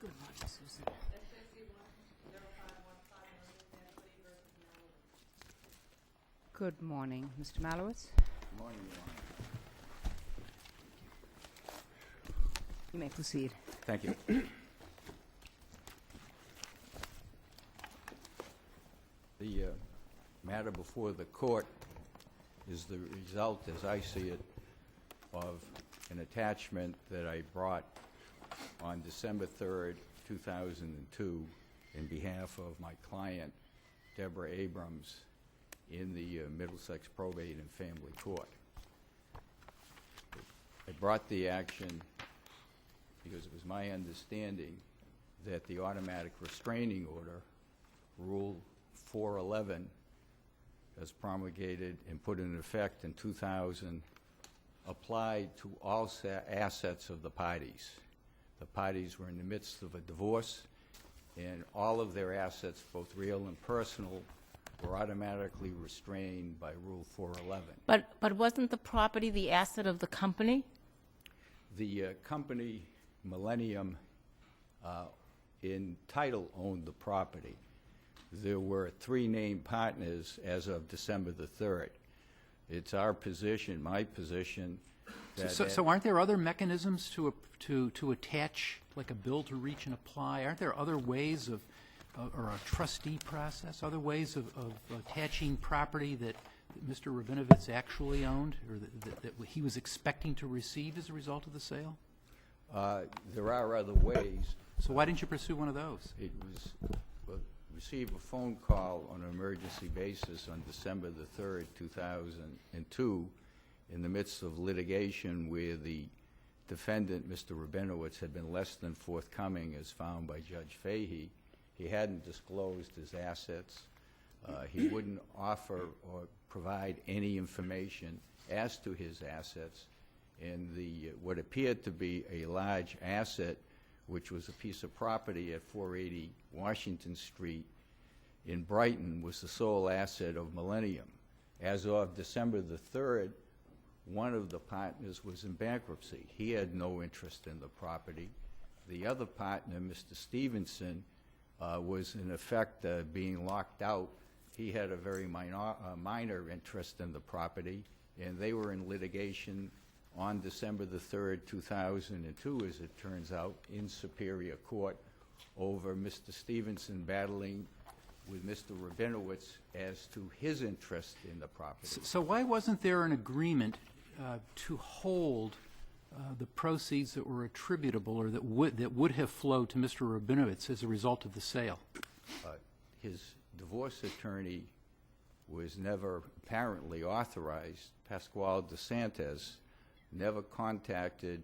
Good morning, Susan. Good morning, Mr. Mahlowitz. Good morning, Your Honor. You may proceed. Thank you. The matter before the court is the result, as I see it, of an attachment that I brought on December 3rd, 2002, in behalf of my client, Deborah Abrams, in the Middlesex Probate and Family Court. I brought the action because it was my understanding that the automatic restraining order, Rule 411, as promulgated and put in effect in 2000, applied to all assets of the parties. The parties were in the midst of a divorce, and all of their assets, both real and personal, were automatically restrained by Rule 411. But wasn't the property the asset of the company? The company, Millennium, in title owned the property. There were 3 named partners as of December the 3rd. It's our position, my position, that... So aren't there other mechanisms to attach, like a bill to reach and apply? Aren't there other ways of, or a trustee process, other ways of attaching property that Mr. Rabinovitz actually owned, or that he was expecting to receive as a result of the sale? There are other ways. So why didn't you pursue one of those? It was received a phone call on an emergency basis on December the 3rd, 2002, in the midst of litigation where the defendant, Mr. Rabinowitz, had been less than forthcoming, as found by Judge Fahey. He hadn't disclosed his assets. He wouldn't offer or provide any information as to his assets. And what appeared to be a large asset, which was a piece of property at 480 Washington Street in Brighton, was the sole asset of Millennium. As of December the 3rd, one of the partners was in bankruptcy. He had no interest in the property. The other partner, Mr. Stevenson, was in effect being locked out. He had a very minor interest in the property, and they were in litigation on December the 3rd, 2002, as it turns out, in Superior Court over Mr. Stevenson battling with Mr. Rabinowitz as to his interest in the property. So why wasn't there an agreement to hold the proceeds that were attributable or that would have flowed to Mr. Rabinowitz as a result of the sale? His divorce attorney was never apparently authorized. Pasquale DeSantis never contacted.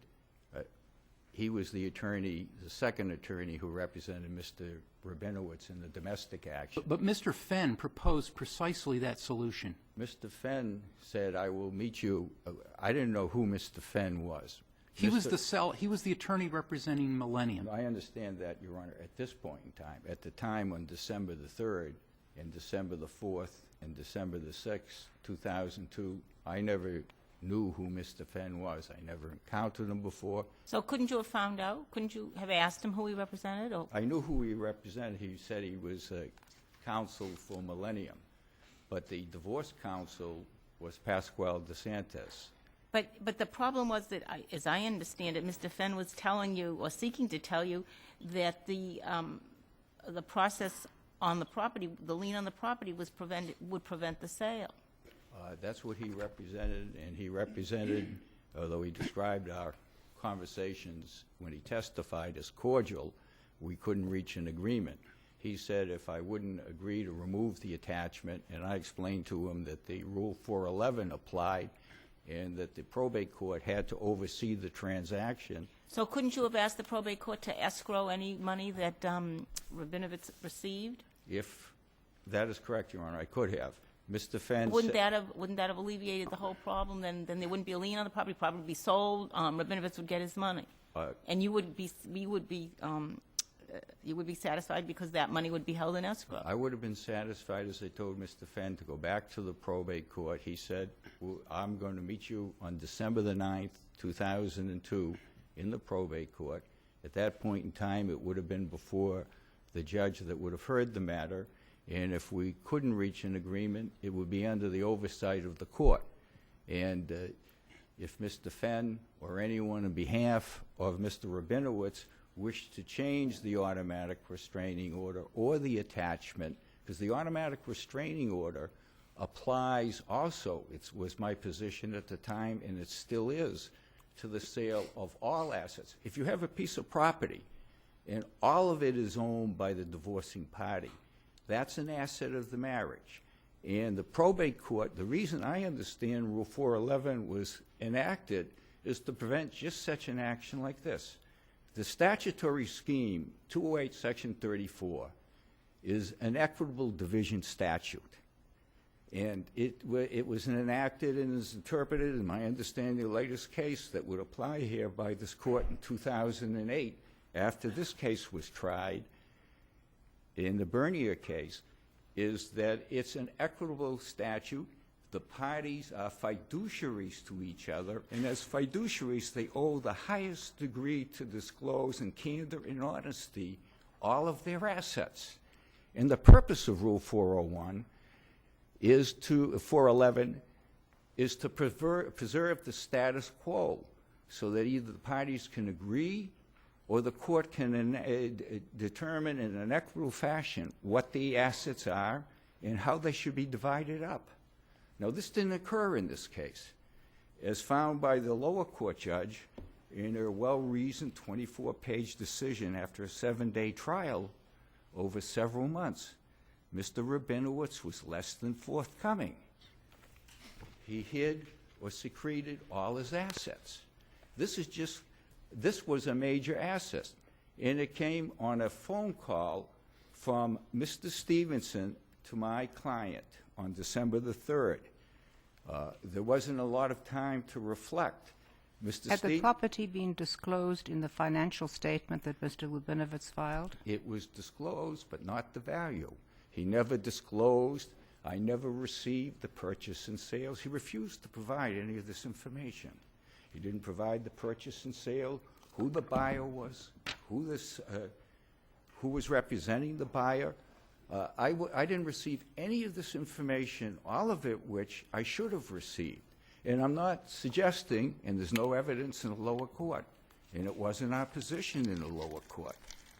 He was the attorney, the second attorney who represented Mr. Rabinowitz in the domestic action. But Mr. Fenn proposed precisely that solution. Mr. Fenn said, "I will meet you." I didn't know who Mr. Fenn was. He was the attorney representing Millennium. I understand that, Your Honor, at this point in time. At the time on December the 3rd and December the 4th and December the 6th, 2002, I never knew who Mr. Fenn was. I never encountered him before. So couldn't you have found out? Couldn't you have asked him who he represented? Or? I knew who he represented. He said he was counsel for Millennium. But the divorce counsel was Pasquale DeSantis. But the problem was that, as I understand it, Mr. Fenn was telling you, or seeking to tell you, that the process on the property, the lien on the property, would prevent the sale. That's what he represented, and he represented, although he described our conversations when he testified as cordial, we couldn't reach an agreement. He said if I wouldn't agree to remove the attachment, and I explained to him that the Rule 411 applied and that the probate court had to oversee the transaction. So couldn't you have asked the probate court to escrow any money that Rabinovitz received? If that is correct, Your Honor, I could have. Mr. Fenn wouldn't that have alleviated the whole problem? Then there wouldn't be a lien on the property. Property would be sold. Rabinovitz would get his money, and you would be satisfied because that money would be held in escrow. I would have been satisfied, as I told Mr. Fenn, to go back to the probate court. He said, well, I'm going to meet you on December the 9th, 2002, in the probate court, At that point in time, it would have been before the judge that would have heard the matter, and if we couldn't reach an agreement, it would be under the oversight of the court. And if Mr. Fenn or anyone on behalf of Mr. Rabinowitz wished to change the automatic restraining order or the attachment, because the automatic restraining order applies also, it was my position at the time, and it still is, to the sale of all assets. If you have a piece of property and all of it is owned by the divorcing party, that's an asset of the marriage. And the probate court, the reason I understand Rule 411 was enacted is to prevent just such an action like this. The statutory scheme, 208 Section 34, is an equitable division statute. And it was enacted and is interpreted, in my understanding, the latest case that would apply here by this court in 2008, after this case was tried in the Bernier case, is that it's an equitable statute. The parties are fiduciaries to each other, and as fiduciaries, they owe the highest degree to disclose in candor and honesty all of their assets. And the purpose of Rule 411 is to, 411, is to preserve the status quo so that either the parties can agree or the court can determine in an equitable fashion what the assets are and how they should be divided up. Now, this didn't occur in this case. As found by the lower court judge in her well-reasoned 24-page decision after a 7-day trial over several months, Mr. Rabinowitz was less than forthcoming. He hid or secreted all his assets. This was a major asset, and it came on a phone call from Mr. Stevenson to my client on December the 3rd. There wasn't a lot of time to reflect. Had the property been disclosed in the financial statement that Mr. Rabinowitz filed? It was disclosed, but not the value. He never disclosed. I never received the purchase and sales. He refused to provide any of this information. He didn't provide the purchase and sale, who the buyer was, who was representing the buyer. I didn't receive any of this information, all of it which I should have received. And I'm not suggesting, and there's no evidence in the lower court, and it wasn't our position in the lower court.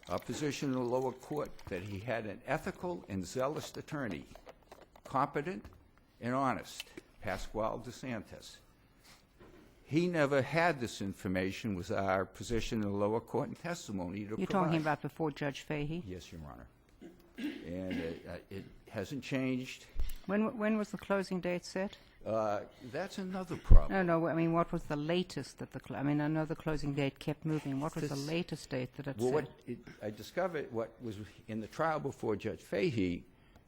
Our position in the lower court that he had an ethical and zealous attorney, competent and honest, Pasquale DeSantis. He never had this information, was our position in the lower court and testimony to You're provide. talking about before Judge Fahey? Yes, Your Honor. And it hasn't changed. When was the closing date set? That's another problem. No, I mean, what was the latest that I mean, I know the closing date kept moving. What was the latest date that it Well, set? I discovered what was in the trial before Judge Fahey,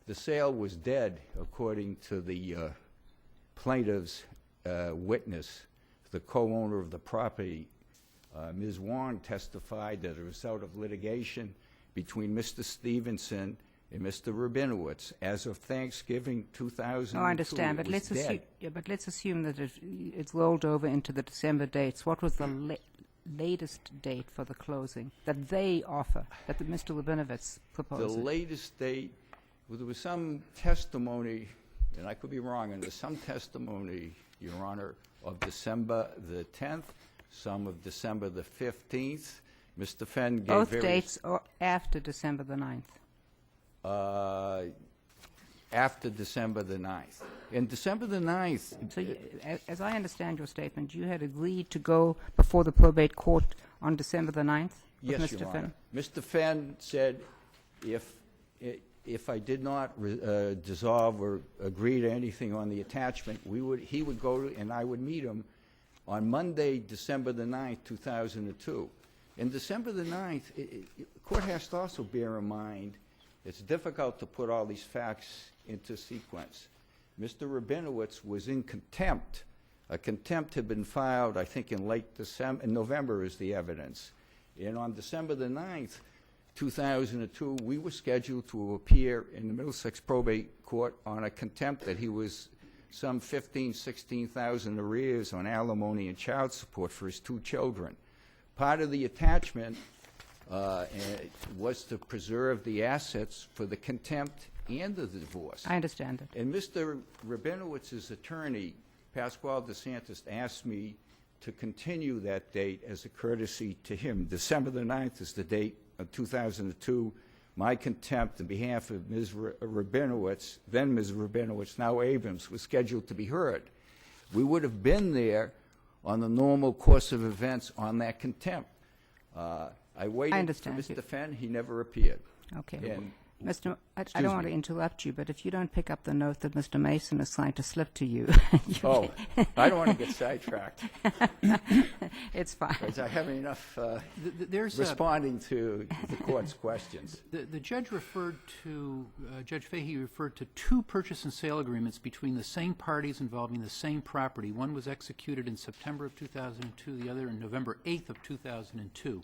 the sale was dead, according to the plaintiff's witness, the co-owner of the property. Ms. Wong testified that a result of litigation between Mr. Stevenson and Mr. Rabinowitz, as of Thanksgiving 2002, Oh, I understand, but let's assume that it's rolled over into the December dates. What was the latest date for the closing that they offer, that Mr. Rabinowitz proposed? The latest date, well, there was some testimony, and I could be wrong, and there's some testimony, Your Honor, of December the 10th, some of December the 15th. Mr. Fenn gave Both various dates or after December the 9th? After December the 9th. And December the 9th... So, as I understand your statement, you had agreed to go before the probate court on December the 9th? Yes, with Mr. Your Fenn? Honor. Mr. Fenn said if I did not dissolve or agree to anything on the attachment, he would go and I would meet him on Monday, December the 9th, 2002. And December the 9th, the court has to also bear in mind it's difficult to put all these facts into sequence. Mr. Rabinowitz was in contempt. A contempt had been filed, I think, in late December, in November is the evidence. And on December the 9th, 2002, we were scheduled to appear in the Middlesex Probate Court on a contempt that he was some $16,000 arrears on alimony and child support for his 2 children. Part of the attachment and it was to preserve the assets for the contempt and the divorce. I understand it. And Mr. Rabinowitz's attorney, Pasquale DeSantis, asked me to continue that date as a courtesy to him. December the 9th is the date of 2002. My contempt on behalf of Ms. Rabinowitz, then Ms. Rabinowitz, now Abrams, was scheduled to be heard. We would have been there on the normal course of events on that contempt. I waited for Mr. Fenn. He never appeared. Okay. And Mr. I don't want to interrupt you, but if you don't pick up the note that Mr. Mason is trying to slip to you, oh, I don't want to get sidetracked. It's fine. Because I have enough There's responding to the court's questions. The judge referred to, Judge Fahey referred to 2 purchase and sale agreements between the same parties involving the same property. One was executed in September of 2002, the other in November 8th of 2002.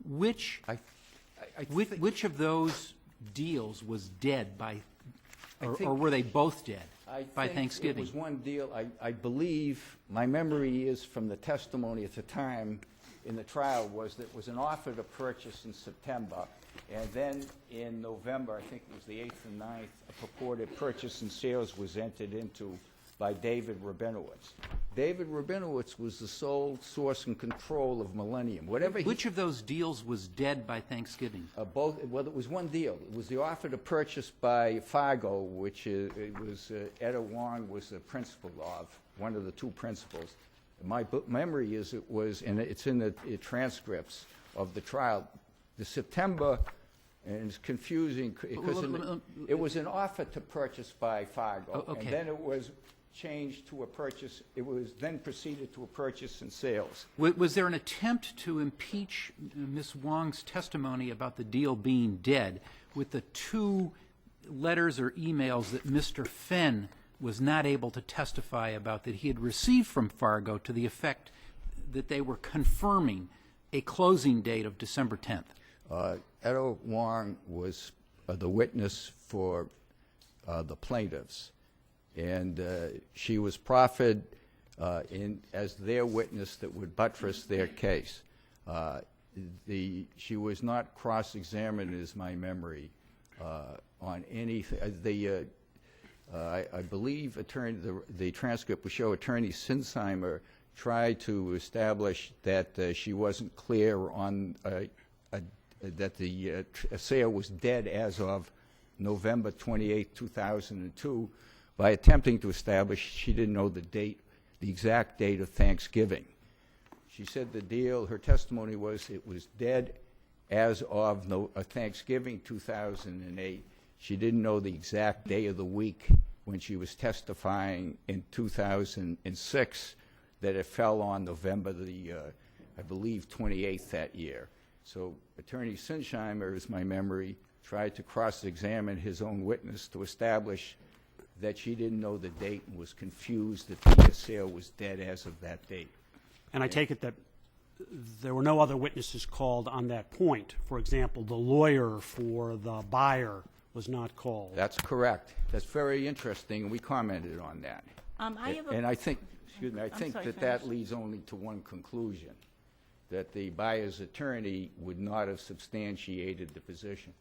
Which of those deals was dead by, or were they both dead by Thanksgiving? It was one deal. I believe, my memory is from the testimony at the time in the trial, was that it was an offer to purchase in September, and then in November, I think it was the 8th and 9th, a purported purchase and sales was entered into by David Rabinowitz. David Rabinowitz was the sole source and control of Millennium. Which of those deals was dead by Thanksgiving? Both. Well, it was one deal. It was the offer to purchase by Fargo, which it was Etta Wong was the principal of, one of the 2 principals. My memory is it was, and it's in the transcripts of the trial, the September, and it's confusing because it was an offer to purchase by Fargo, okay. And then it was changed to a purchase. It was then proceeded to a purchase and sales. Was there an attempt to impeach Ms. Wong's testimony about the deal being dead with the 2 letters or emails that Mr. Fenn was not able to testify about that he had received from Fargo to the effect that they were confirming a closing date of December 10th? Etta Wong was the witness for the plaintiffs, and she was proffered as their witness that would buttress their case. She was not cross-examined, is my memory, on anything. I believe the transcript would show Attorney Sinsheimer tried to establish that she wasn't clear on that the sale was dead as of November 28, 2002, by attempting to establish she didn't know the date, the exact date of Thanksgiving. She said the deal, her testimony was it was dead as of Thanksgiving 2008. She didn't know the exact day of the week when she was testifying in 2006 that it fell on November I believe, 28th that year. So Attorney Sinsheimer, is my memory, tried to cross-examine his own witness to establish that she didn't know the date and was confused that the sale was dead as of that date. And I take it that there were no other witnesses called on that point. For example, the lawyer for the buyer was not called. That's correct. That's very interesting, and we commented on that. I think, excuse me, I think that leads only to one conclusion, that the buyer's attorney would not have substantiated the position.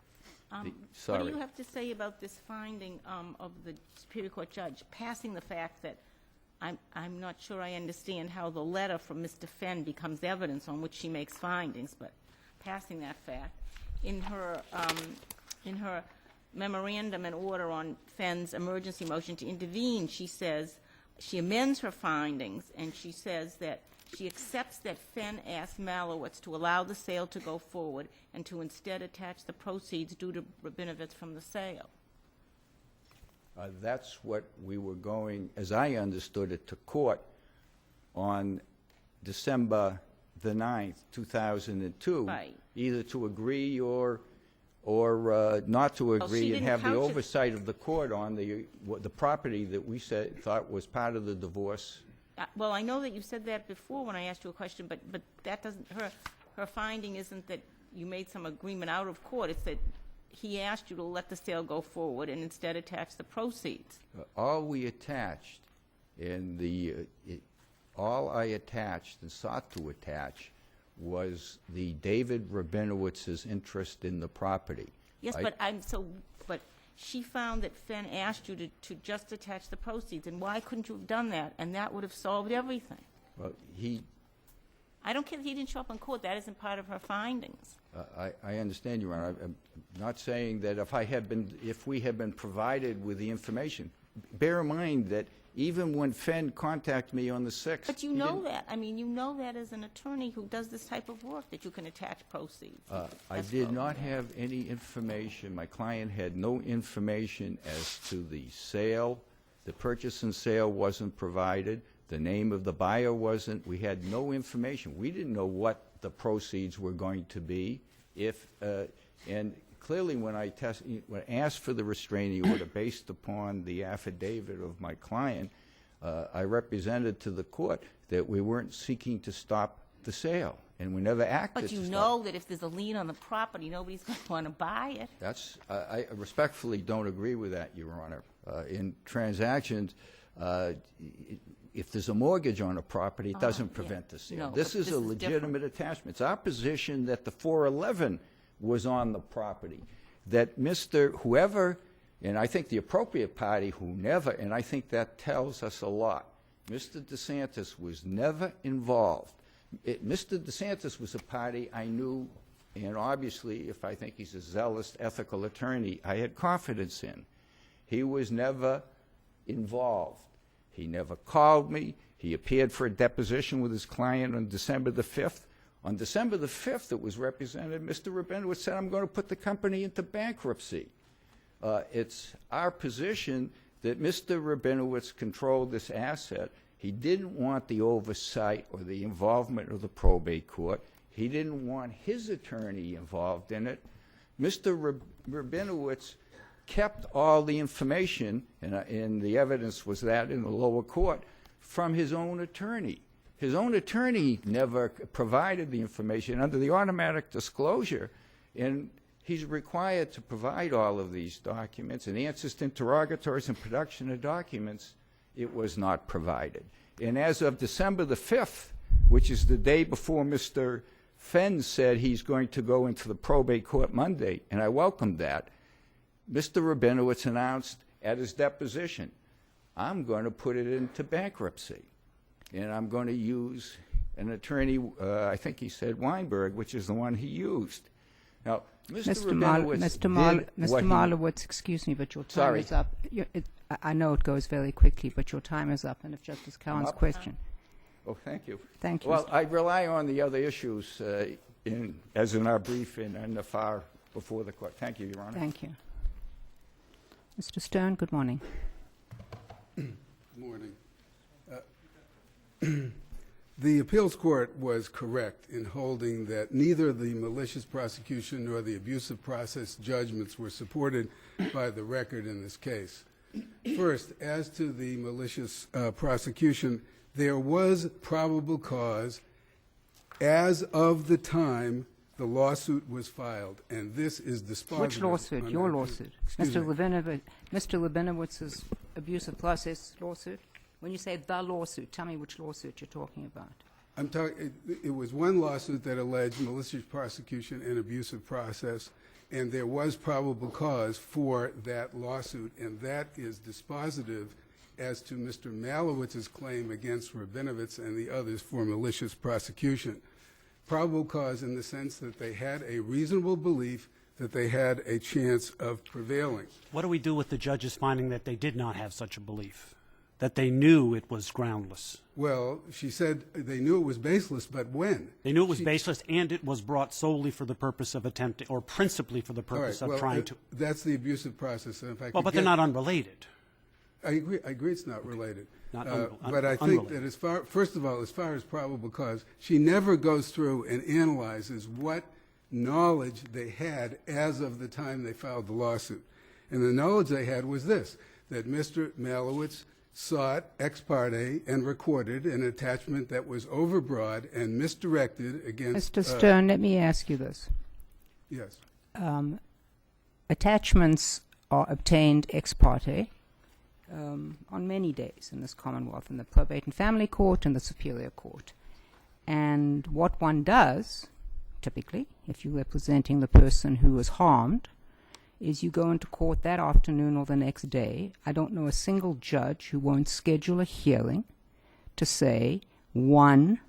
What do you have to say about this finding of the Superior Court judge, passing the fact that I'm not sure I understand how the letter from Mr. Fenn becomes evidence on which she makes findings, but passing that fact. In her memorandum and order on Fenn's emergency motion to intervene, she says, she amends her findings, and she says that she accepts that Fenn asked Mahlowitz to allow the sale to go forward and to instead attach the proceeds due to Rabinowitz from the sale. That's what we were going, as I understood it, to court on December the 9th, 2002, Right. Either to agree or not to agree and have the oversight of the court on the property that we thought was part of the divorce. Well, I know that you said that before when I asked you a question, but that doesn't, her finding isn't that you made some agreement out of court. It's that he asked you to let the sale go forward and instead attach the proceeds. All we attached all I attached and sought to attach was the David Rabinowitz's interest in the property. Yes, I- but she found that Fenn asked you to just attach the proceeds, and why couldn't you have done that? And that would have solved everything. Well, I don't care that he didn't show up in court, that isn't part of her findings. I understand, Your Honor. I'm not saying that if we had been provided with the information. Bear in mind that even when Fenn contacted me on the 6th. But you know that, I mean, you know that as an attorney who does this type of work, that you can attach proceeds. I did not have any information. My client had no information as to the sale. The purchase and sale wasn't provided. The name of the buyer wasn't. We had no information. We didn't know what the proceeds were going to be. And clearly, when I asked for the restraining order based upon the affidavit of my client, I represented to the court that we weren't seeking to stop the sale, and we never acted. But you know that if there's a lien on the property, nobody's going to want to buy it. I respectfully don't agree with that, Your Honor. In transactions, if there's a mortgage on a property, it doesn't prevent the sale. No, This but is this a is legitimate attachment. It's our position that the 411 was on the property, that Mr. whoever, and I think the appropriate party who never, and I think that tells us a lot, Mr. DeSantis was never involved. Mr. DeSantis was a party I knew, and obviously, if I think he's a zealous, ethical attorney, I had confidence in. He was never involved. He never called me. He appeared for a deposition with his client on December the 5th. On December the 5th, it was represented, Mr. Rabinowitz said, I'm going to put the company into bankruptcy. It's our position that Mr. Rabinowitz controlled this asset. He didn't want the oversight or the involvement of the probate court. He didn't want his attorney involved in it. Mr. Rabinowitz kept all the information, and the evidence was that in the lower court, from his own attorney. His own attorney never provided the information under the automatic disclosure, and he's required to provide all of these documents. And answers to interrogatories and production of documents, it was not provided. And as of December the 5th, which is the day before Mr. Fenn said he's going to go into the probate court Monday, and I welcomed that, Mr. Rabinowitz announced at his deposition, I'm going to put it into bankruptcy, and I'm going to use an attorney, I think he said Weinberg, which is the one he used. Now, Mr. Mahlowitz, excuse me, but your time Sorry. is up. I know it goes very quickly, but your time is up, and if Justice Cowen's up? question. Oh, thank you. Thank you. Well, I rely on the other issues as in our brief and the far before the court. Thank you, Your Honor. Thank you. Mr. Stern, good morning. Good morning. The appeals court was correct in holding that neither the malicious prosecution nor the abusive process judgments were supported by the record in this case. First, as to the malicious prosecution, there was probable cause as of the time the lawsuit was filed, and this is dispositive. Which lawsuit? Your lawsuit? Mr. Rabinowitz's abusive process lawsuit? When you say the lawsuit, tell me which lawsuit you're talking about. It was one lawsuit that alleged malicious prosecution and abusive process, and there was probable cause for that lawsuit, and that is dispositive as to Mr. Mahlowitz's claim against Rabinowitz and the others for malicious prosecution. Probable cause in the sense that they had a reasonable belief that they had a chance of prevailing. What do we do with the judge's finding that they did not have such a belief, that they knew it was groundless? Well, she said they knew it was baseless, but when? They knew it was baseless, and it was brought solely for the purpose of attempting, or principally for the purpose of trying to. That's the abusive process. And if I Well, but they're not unrelated. I agree it's not related. Not but I think that first of all, as far as probable cause, she never goes through and analyzes what knowledge they had as of the time they filed the lawsuit. And the knowledge they had was this, that Mr. Mahlowitz sought ex parte and recorded an attachment that was overbroad and misdirected against... Mr. Stern, let me ask you this. Yes. Attachments are obtained ex parte on many days in this Commonwealth, in the probate and family court and the superior court. And what one does, typically, if you're representing the person who was harmed, is you go into court that afternoon or the next day. I don't know a single judge who won't schedule a hearing to say, one,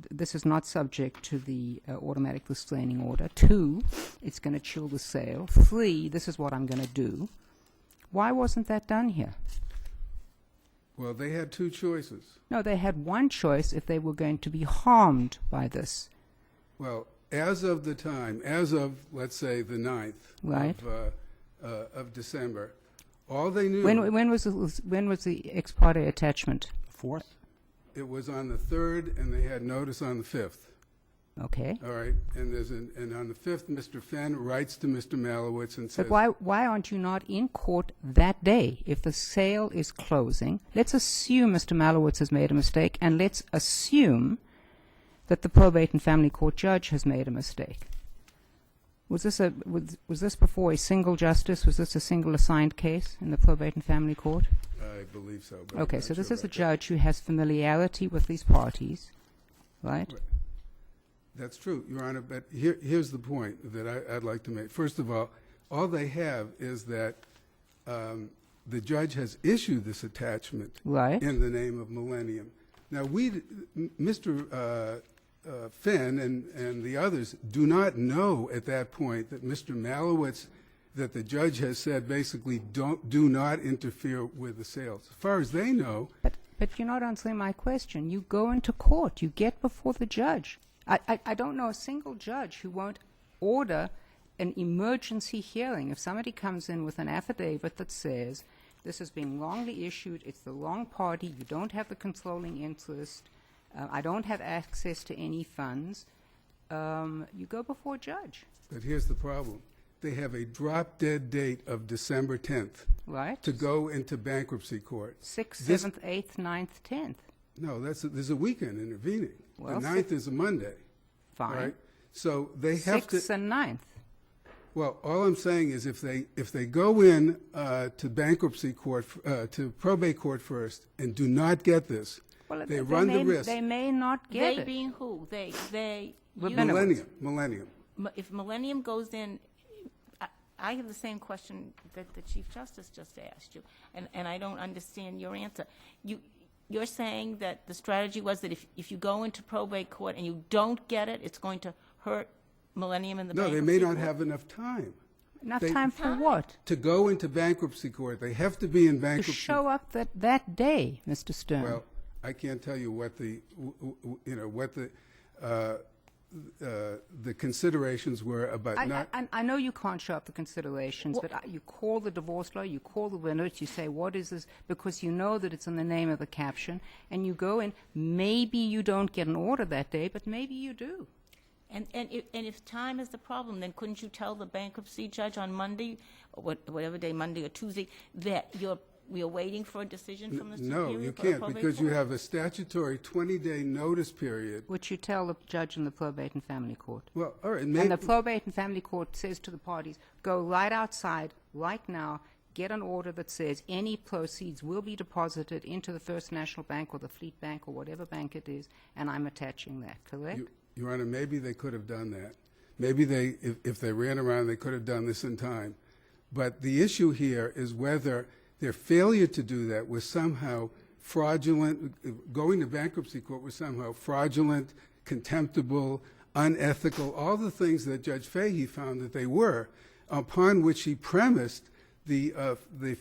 this is not subject to the automatic restraining order. Two, it's going to chill the sale. Three, this is what I'm going to do. Why wasn't that done here? Well, they had two choices. No, they had one choice if they were going to be harmed by this. Well, as of the time, as of, let's say, the 9th Right. of December, all they knew, When was the ex parte attachment? 4th? it was on the 3rd, and they had notice on the 5th. Okay. All right, and and on the 5th, Mr. Fenn writes to Mr. Mahlowitz and says, But why aren't you not in court that day? If the sale is closing, let's assume Mr. Mahlowitz has made a mistake, and let's assume that the probate and family court judge has made a mistake. Was this before a single justice? Was this a single assigned case in the probate and family court? I believe so. But I'm Okay, not so this sure is a about that. judge who has familiarity with these parties, right? That's true, Your Honor, but here's the point that I'd like to make. First of all they have is that the judge has issued this attachment Right. in the name of Millennium. Now, Mr. Fenn and the others do not know at that point that Mr. Mahlowitz, that the judge has said basically do not interfere with the sales. As far as they know, But you're not answering my question. You go into court. You get before the judge. I don't know a single judge who won't order an emergency hearing. If somebody comes in with an affidavit that says, this has been wrongly issued, it's the wrong party, you don't have the controlling interest, I don't have access to any funds, you go before a judge, but here's the problem. They have a drop-dead date of December 10th right? to go into bankruptcy court. 6th, This- 7th, 8th, 9th, 10th. No, there's a weekend intervening. Well, The 9th is a Monday. All Fine. right? So they have 6th to, and 9th. well, all I'm saying is if they go in to bankruptcy court, to probate court first and do not get this, Well, they run the risk. They may not get They it. being who? They, Rabinowitz. Millennium. If Millennium goes in, I have the same question that the Chief Justice just asked you, and I don't understand your answer. You're saying that the strategy was that if you go into probate court and you don't get it, it's going to hurt Millennium in the No, bankruptcy they may not court? have enough time. Enough They- time for what? To go into bankruptcy court, they have to be in To bankruptcy. show up that day, Mr. Stern. Well, I can't tell you what the considerations were about not. I know you can't show up the considerations, but you call the divorce lawyer, you call the winners, you say, what is this? Because you know that it's in the name of the caption, and you go in. Maybe you don't get an order that day, but maybe you do. And if time is the problem, then couldn't you tell the bankruptcy judge on Monday, or whatever day, Monday or Tuesday, that we are waiting for a decision from the No, Superior you Court or can't, probate because you court? have a statutory 20-day notice period. Which you tell the judge in the probate and family court. Well, all right, And maybe, the probate and family court says to the parties, go right outside, right now, get an order that says any proceeds will be deposited into the First National Bank or the Fleet Bank or whatever bank it is, and I'm attaching that, correct? Your Honor, maybe they could have done that. Maybe they, if they ran around, they could have done this in time. But the issue here is whether their failure to do that was somehow fraudulent, going to bankruptcy court was somehow fraudulent, contemptible, unethical, all the things that Judge Fahey found that they were, upon which he premised the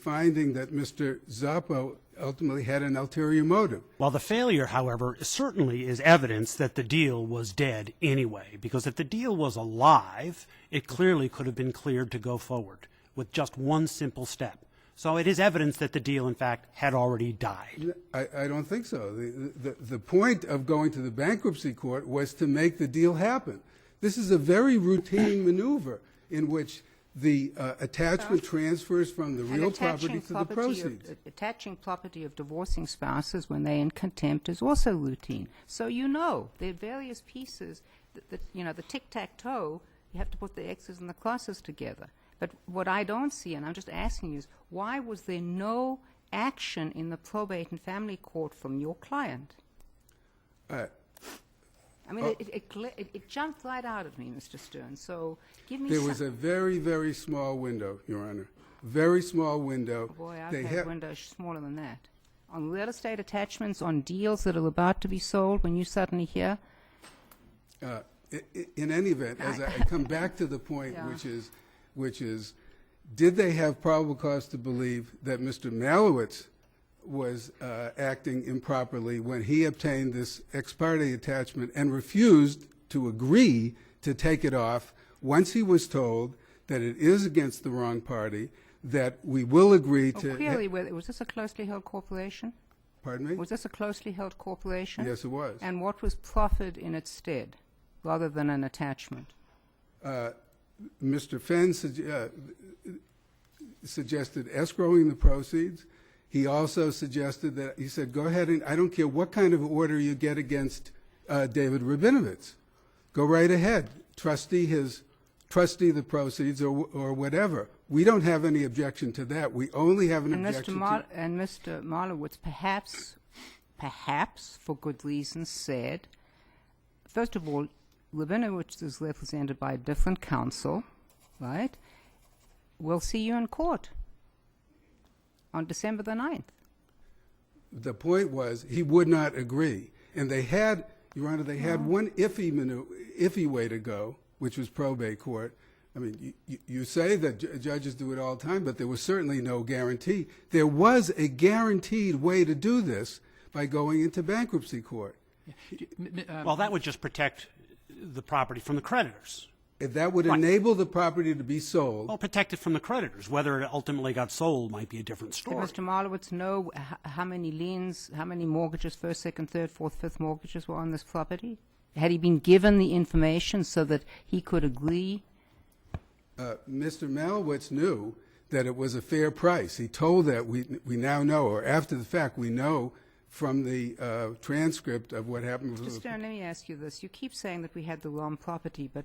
finding that Mr. Zappo ultimately had an ulterior motive. Well, the failure, however, certainly is evidence that the deal was dead anyway, because if the deal was alive, it clearly could have been cleared to go forward with just one simple step. So it is evidence that the deal, in fact, had already died. I don't think so. The point of going to the bankruptcy court was to make the deal happen. This is a very routine maneuver in which the attachment transfers from the real property to the proceeds. Attaching property of divorcing spouses when they're in contempt is also routine. So you know there are various pieces, the tic-tac-toe, you have to put the X's and the crosses together. But what I don't see, and I'm just asking you, is why was there no action in the probate and family court from your client? I mean, it jumped right out at me, Mr. Stern, so give me There some... was a very, very small window, Your Honor. Very small window. Oh, boy, I've They had windows smaller than that. On real estate attachments, on deals that are about to be sold, when you suddenly hear... In any event, as I come back to the point, Yeah. which is, did they have probable cause to believe that Mr. Mahlowitz was acting improperly when he obtained this ex parte attachment and refused to agree to take it off once he was told that it is against the wrong party, that we will agree to... clearly, was this a closely held corporation? Pardon me? Was this a closely held corporation? Yes, it was. And what was proffered in its stead, rather than an attachment? Mr. Fenn suggested escrowing the proceeds. He also suggested that, he said, go ahead and I don't care what kind of order you get against David Rabinowitz. Go right ahead. Trustee the proceeds or whatever. We don't have any objection to that. We only have an objection to... And Mr. Mahlowitz, perhaps for good reasons, said, first of all, Rabinowitz is represented by a different counsel, right? We'll see you in court on December the 9th. The point was he would not agree. And they had, Your Honor, they had one iffy way to go, which was probate court. I mean, you say that judges do it all the time, but there was certainly no guarantee. There was a guaranteed way to do this by going into bankruptcy court. Well, that would just protect the property from the creditors. If that would enable the property to be sold. Well, protect it from the creditors. Whether it ultimately got sold might be a different Did story. Mr. Mahlowitz know how many liens, how many mortgages, first, second, third, fourth, fifth mortgages were on this property? Had he been given the information so that he could agree? Mr. Mahlowitz knew that it was a fair price. He told that we now know, or after the fact, we know from the transcript of what happened. Mr. Stern, let me ask you this. You keep saying that we had the wrong property, but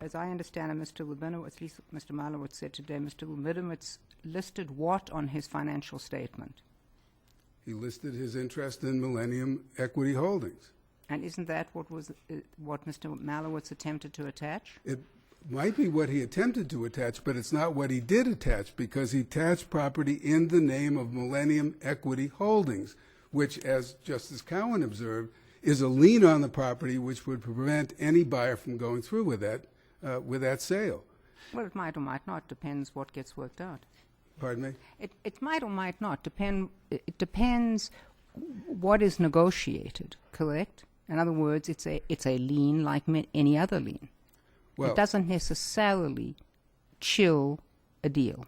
as I understand it, Mr. Rabinowitz, at least Mr. Mahlowitz said today, Mr. Rabinowitz listed what on his financial statement? He listed his interest in Millennium Equity Holdings. And isn't that what Mr. Mahlowitz attempted to attach? It might be what he attempted to attach, but it's not what he did attach, because he attached property in the name of Millennium Equity Holdings, which, as Justice Cowan observed, is a lien on the property which would prevent any buyer from going through with that sale. Well, it might or might not. Depends what gets worked out. Pardon me? It might or might not. It depends what is negotiated, correct? In other words, it's a lien like any other lien. Well, it doesn't necessarily chill a deal.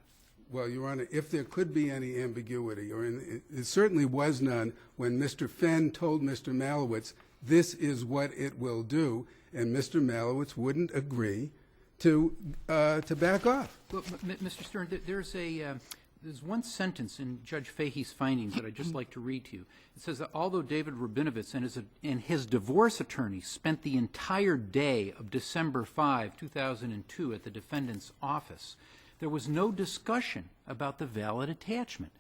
Well, Your Honor, if there could be any ambiguity, it certainly was none when Mr. Fenn told Mr. Mahlowitz, this is what it will do, and Mr. Mahlowitz wouldn't agree to back off. Well, Mr. Stern, there's one sentence in Judge Fahey's findings that I'd just like to read to you. It says that although David Rabinowitz and his divorce attorney spent the entire day of December 5, 2002 at the defendant's office, there was no discussion about the valid attachment.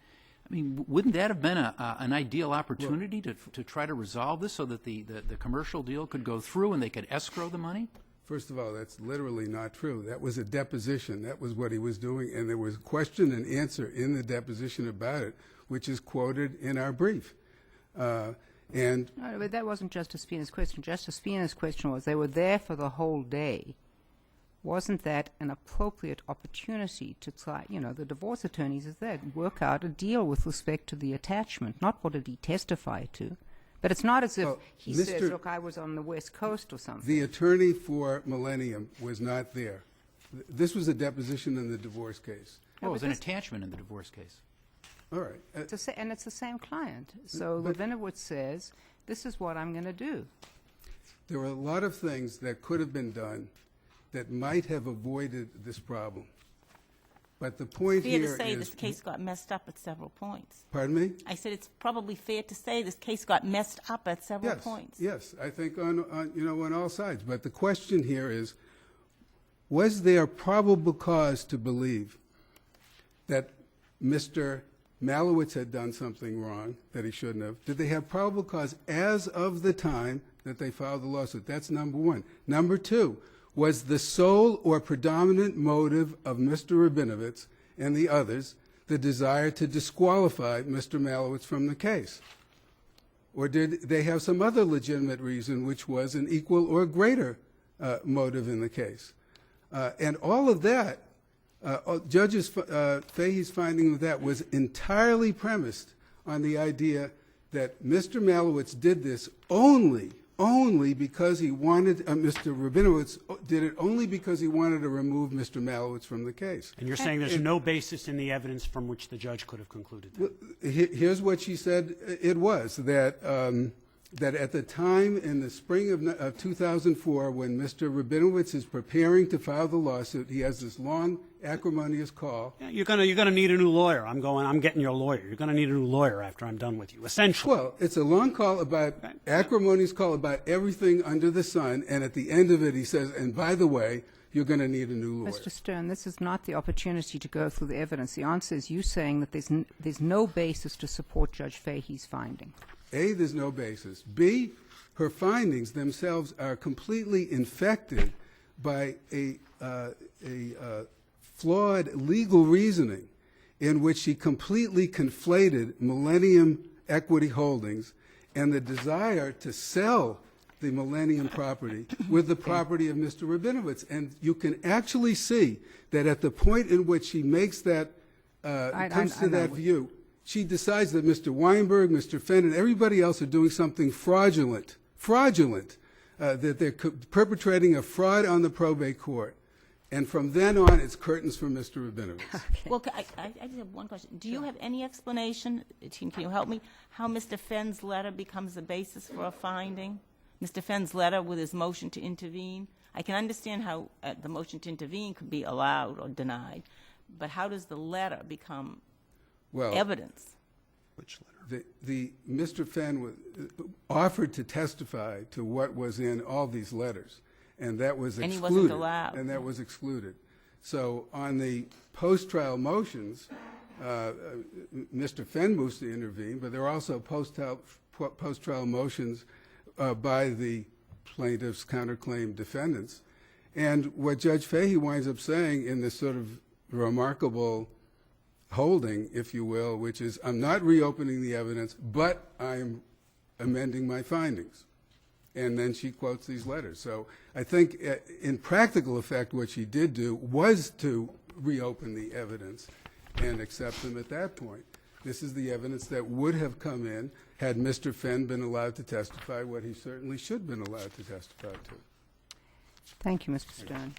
I mean, wouldn't that have been an ideal opportunity to try to resolve this so that the commercial deal could go through and they could escrow the money? First of all, that's literally not true. That was a deposition. That was what he was doing, and there was question and answer in the deposition about it, which is quoted in our brief. No, but that wasn't Justice Spina's question. Justice Spina's question was they were there for the whole day. Wasn't that an appropriate opportunity to try, the divorce attorneys is there, work out a deal with respect to the attachment, not what did he testify to? But it's not as if he says, look, I was on the West Coast or something. The attorney for Millennium was not there. This was a deposition in the divorce case. Oh, it was an attachment in the divorce case. All right. And it's the same client. So Rabinowitz says, this is what I'm going to do. There were a lot of things that could have been done that might have avoided this problem. But the point Fair here to say is... this case got messed up at several points. Pardon me? I said it's probably fair to say this case got messed up at several points. Yes, I think on all sides. But the question here is, was there probable cause to believe that Mr. Mahlowitz had done something wrong that he shouldn't have? Did they have probable cause as of the time that they filed the lawsuit? That's number one. Number two, was the sole or predominant motive of Mr. Rabinowitz and the others the desire to disqualify Mr. Mahlowitz from the case? Or did they have some other legitimate reason, which was an equal or greater motive in the case? And all of that, Judge Fahey's finding of that was entirely premised on the idea that Mr. Mahlowitz did this only because he wanted, Mr. Rabinowitz did it only because he wanted to remove Mr. Mahlowitz from the case. And you're saying there's no basis in the evidence from which the judge could have concluded that? Well, here's what she said it was, that at the time in the spring of 2004, when Mr. Rabinowitz is preparing to file the lawsuit, he has this long, acrimonious call. Yeah, you're gonna need a new lawyer. I'm getting your lawyer. You're gonna need a new lawyer after I'm done with you, essentially. Well, it's a long call about, acrimonious call about everything under the sun, and at the end of it he says, and by the way, you're going to need a new lawyer. Mr. Stern, this is not the opportunity to go through the evidence. The answer is you saying that there's no basis to support Judge Fahey's finding. A, there's no basis. B, her findings themselves are completely infected by a flawed legal reasoning in which she completely conflated Millennium Equity Holdings and the desire to sell the Millennium property with the property of Mr. Rabinowitz. And you can actually see that at the point in which she makes that, comes to that view, she decides that Mr. Weinberg, Mr. Fenn, and everybody else are doing something fraudulent, that they're perpetrating a fraud on the probate court. And from then on, it's curtains for Mr. Rabinowitz. Well, I just have one question. Do you have any explanation, can you help me, how Mr. Fenn's letter becomes the basis for a finding? Mr. Fenn's letter with his motion to intervene? I can understand how the motion to intervene could be allowed or denied, but how does the letter become evidence? Which letter? Mr. Fenn offered to testify to what was in all these letters, and that was excluded. And he wasn't allowed. And that was excluded. So on the post-trial motions, Mr. Fenn moves to intervene, but there are also post-trial motions by the plaintiffs' counterclaim defendants. And what Judge Fahey winds up saying in this sort of remarkable holding, if you will, which is, I'm not reopening the evidence, but I'm amending my findings. And then she quotes these letters. So I think in practical effect, what she did do was to reopen the evidence and accept them at that point. This is the evidence that would have come in had Mr. Fenn been allowed to testify what he certainly should have been allowed to testify to. Thank you, Mr. Stern.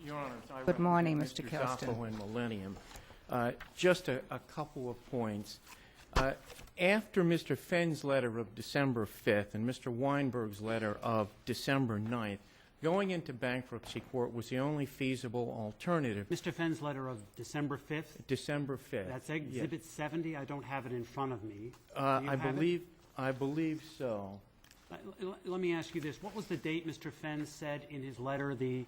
Your Honor, Good morning, Mr. Kelster. Zoppo and Millennium. Just a couple of points. After Mr. Fenn's letter of December 5th and Mr. Weinberg's letter of December 9th, going into bankruptcy court was the only feasible alternative. Mr. Fenn's letter of December 5th? December 5th. That's Exhibit 70. I don't have it in front of me. I believe so. Let me ask you this. What was the date Mr. Fenn said in his letter the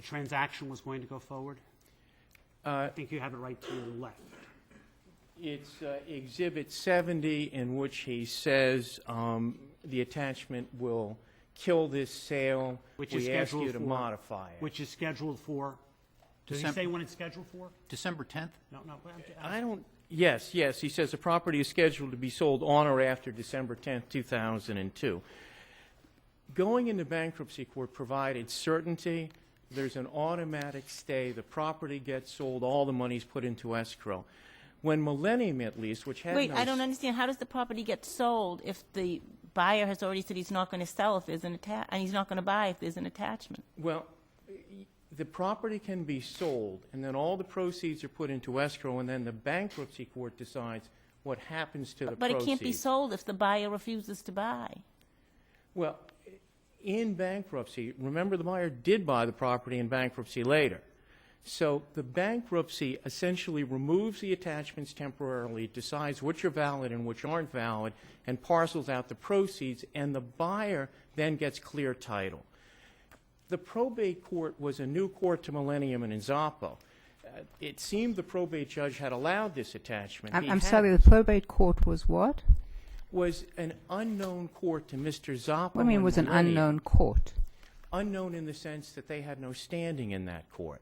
transaction was going to go forward? I think you have it right to your left. It's Exhibit 70, in which he says the attachment will kill this sale. We ask you to modify it. Which is scheduled for? Does he say when it's scheduled for? December 10th? No. I don't. Yes. He says the property is scheduled to be sold on or after December 10th, 2002. Going into bankruptcy court provided certainty. There's an automatic stay. The property gets sold. All the money's put into escrow. When Millennium, at least, which had Wait, I don't understand. How does the property get sold if the buyer has already said he's not going to sell if there's an and he's not going to buy if there's an attachment? Well, the property can be sold, and then all the proceeds are put into escrow, and then the bankruptcy court decides what happens to the But proceeds. it can't be sold if the buyer refuses to buy. Well, in bankruptcy, remember the buyer did buy the property in bankruptcy later. So the bankruptcy essentially removes the attachments temporarily, decides which are valid and which aren't valid, and parcels out the proceeds, and the buyer then gets clear title. The probate court was a new court to Millennium and Zoppo. it seemed the probate judge had allowed this attachment. I'm sorry, the probate court was what? Was an unknown court to Mr. Zoppo. What do you mean and was an Millennium. unknown court? Unknown in the sense that they had no standing in that court.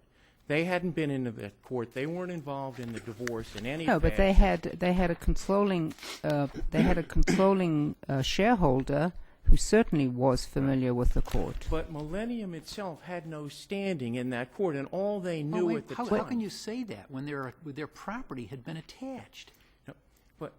They hadn't been into that court. They weren't involved in the divorce in any No, but fashion. they had a controlling shareholder who certainly was familiar with the court. But Millennium itself had no standing in that court, and all they Well, knew wait, at the how time. can you say that when their property had been attached? No, but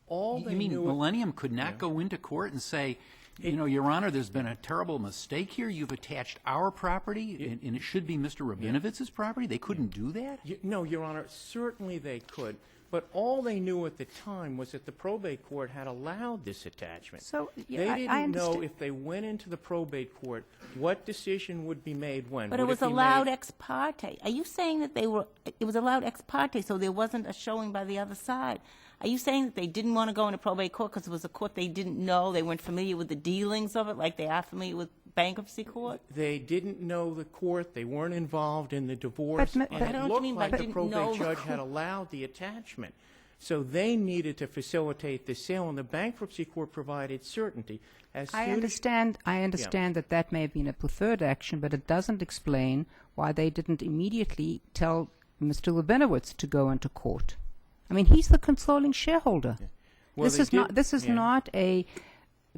all You they mean knew. Millennium could not go into court and say, you know, Your Honor, there's been a terrible mistake here. You've attached our property, and it should be Mr. Rabinowitz's property? They couldn't do that? No, Your Honor, certainly they could. But all they knew at the time was that the probate court had allowed this attachment. So, yeah, They I didn't know understand. if they went into the probate court what decision would be made when. But Would it was be allowed made- ex parte. Are you saying that it was allowed ex parte, so there wasn't a showing by the other side? Are you saying that they didn't want to go into probate court because it was a court they didn't know, they weren't familiar with the dealings of it, like they are familiar with bankruptcy court? They didn't know the court. They weren't involved in the divorce. But- and but- I it don't looked mean by like the didn't know probate the judge had court. allowed the attachment. So they needed to facilitate the sale, and the bankruptcy court provided certainty. I understand that that may have been a preferred action, but it doesn't explain why they didn't immediately tell Mr. Rabinowitz to go into court. I mean, he's the controlling shareholder. Well, This they is not did- this is yeah. not a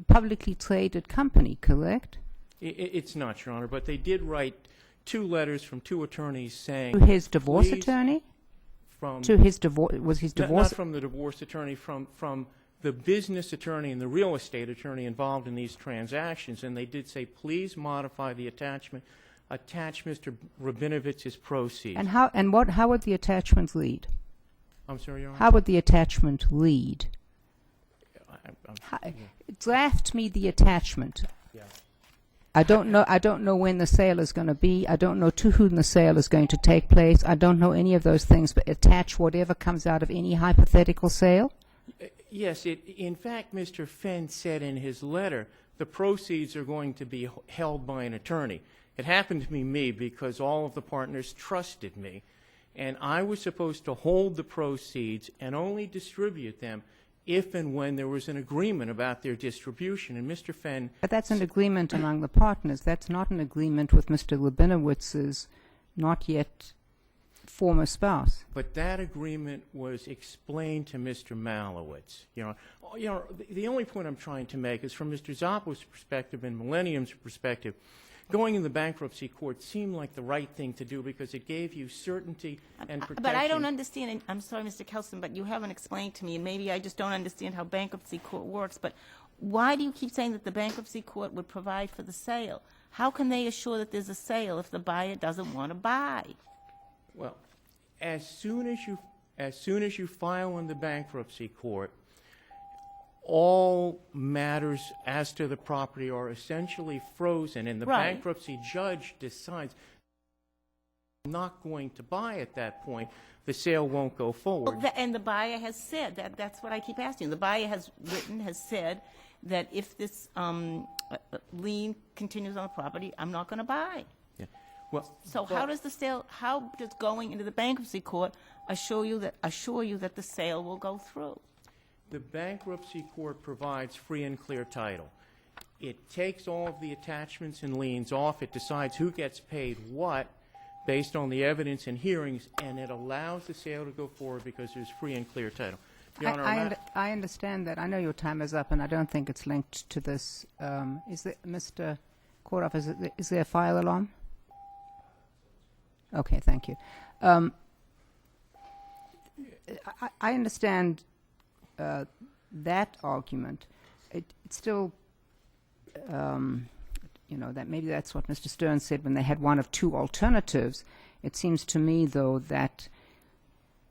publicly traded company, correct? It's not, Your Honor, but they did write 2 letters from 2 attorneys saying... To his divorce please, attorney? From, To his divorce was his not divorce from the divorce attorney, from the business attorney and the real estate attorney involved in these transactions, and they did say, please modify the attachment, attach Mr. Rabinowitz's proceeds. And how would the attachment read? I'm sorry, Your Honor? How would the attachment read? I'm- Draft me the attachment. Yeah. I don't know when the sale is going to be. I don't know to whom the sale is going to take place. I don't know any of those things, but attach whatever comes out of any hypothetical sale. Yes, in fact, Mr. Fenn said in his letter, the proceeds are going to be held by an attorney. It happened to be me because all of the partners trusted me, and I was supposed to hold the proceeds and only distribute them if and when there was an agreement about their distribution. And Mr. Fenn... But that's an agreement among the partners. That's not an agreement with Mr. Rabinowitz's not yet former spouse. But that agreement was explained to Mr. Mahlowitz. The only point I'm trying to make is from Mr. Zoppo's perspective and Millennium's perspective, going in the bankruptcy court seemed like the right thing to do because it gave you certainty and protection. But I don't understand, and I'm sorry, Mr. Kelson, but you haven't explained to me, and maybe I just don't understand how bankruptcy court works, but why do you keep saying that the bankruptcy court would provide for the sale? How can they assure that there's a sale if the buyer doesn't want to buy? Well, as soon as you file in the bankruptcy court, all matters as to the property are essentially frozen, and the Right. bankruptcy judge decides not going to buy at that point, the sale won't go forward. And the buyer has said, that's what I keep asking. The buyer has said that if this lien continues on the property, I'm not going to buy. Yeah. Well, So how does going into the bankruptcy court assure you that the sale will go through? the bankruptcy court provides free and clear title. It takes all of the attachments and liens off. It decides who gets paid what based on the evidence and hearings, and it allows the sale to go forward because there's free and clear title. Your Honor, I understand that. I know your time is up, and I don't think it's linked to this. Is there, Mr. Kordoff, is there a fire alarm? Okay, thank you. I understand that argument. It's still, you know, that maybe that's what Mr. Stern said when they had one of two alternatives. It seems to me, though, that,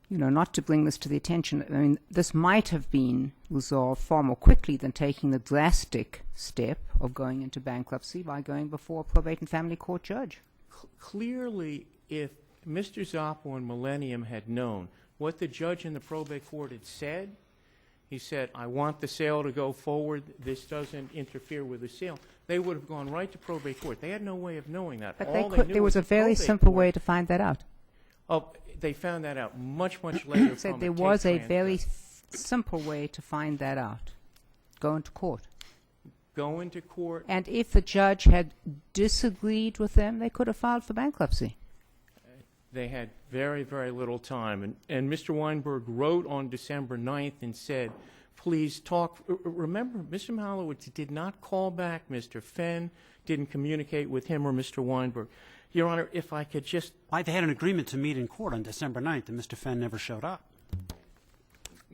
you know, not to bring this to the attention, I mean, this might have been resolved far more quickly than taking the drastic step of going into bankruptcy by going before a probate and family court judge. clearly, if Mr. Zoppo and Millennium had known what the judge in the probate court had said, he said, I want the sale to go forward, this doesn't interfere with the sale, they would have gone right to probate court. They had no way of knowing that. But All they they could, knew there was a the very probate simple court. way to find that out. Oh, they found that out much, much later. Said from there tape was a transcript. very simple way to find that out. Go into court. Go into court. And if the judge had disagreed with them, they could have filed for bankruptcy. They had very, very little time. And Mr. Weinberg wrote on December 9th and said, please talk. Remember, Mr. Mahlowitz did not call back Mr. Fenn, didn't communicate with him or Mr. Weinberg. Your Honor, if I could just... Why, they had an agreement to meet in court on December 9th, and Mr. Fenn never showed up.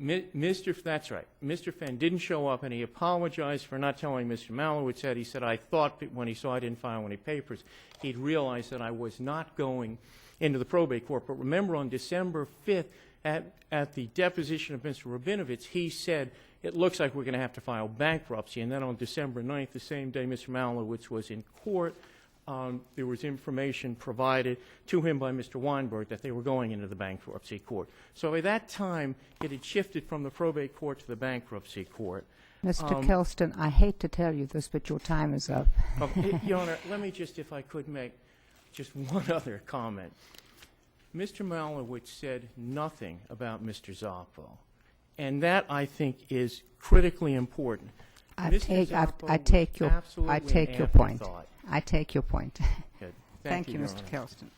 That's right. Mr. Fenn didn't show up, and he apologized for not telling Mr. Mahlowitz that. He said, I thought that when he saw I didn't file any papers, he'd realized that I was not going into the probate court. But remember, on December 5th, at the deposition of Mr. Rabinovitz, he said, it looks like we're going to have to file bankruptcy. And then on December 9th, the same day Mr. Mahlowitz was in court, there was information provided to him by Mr. Weinberg that they were going into the bankruptcy court. So at that time, it had shifted from the probate court to the bankruptcy court. Mr. Kelston, I hate to tell you this, but your time is up. Your Honor, let me just, if I could make just one other comment. Mr. Mahlowitz said nothing about Mr. Zoppo, and that, I think, is critically important. I Mr. take Zoppo your was absolutely I take an your point. afterthought. I take your point. Good. Thank you, Your Mr. Honor. Kelston.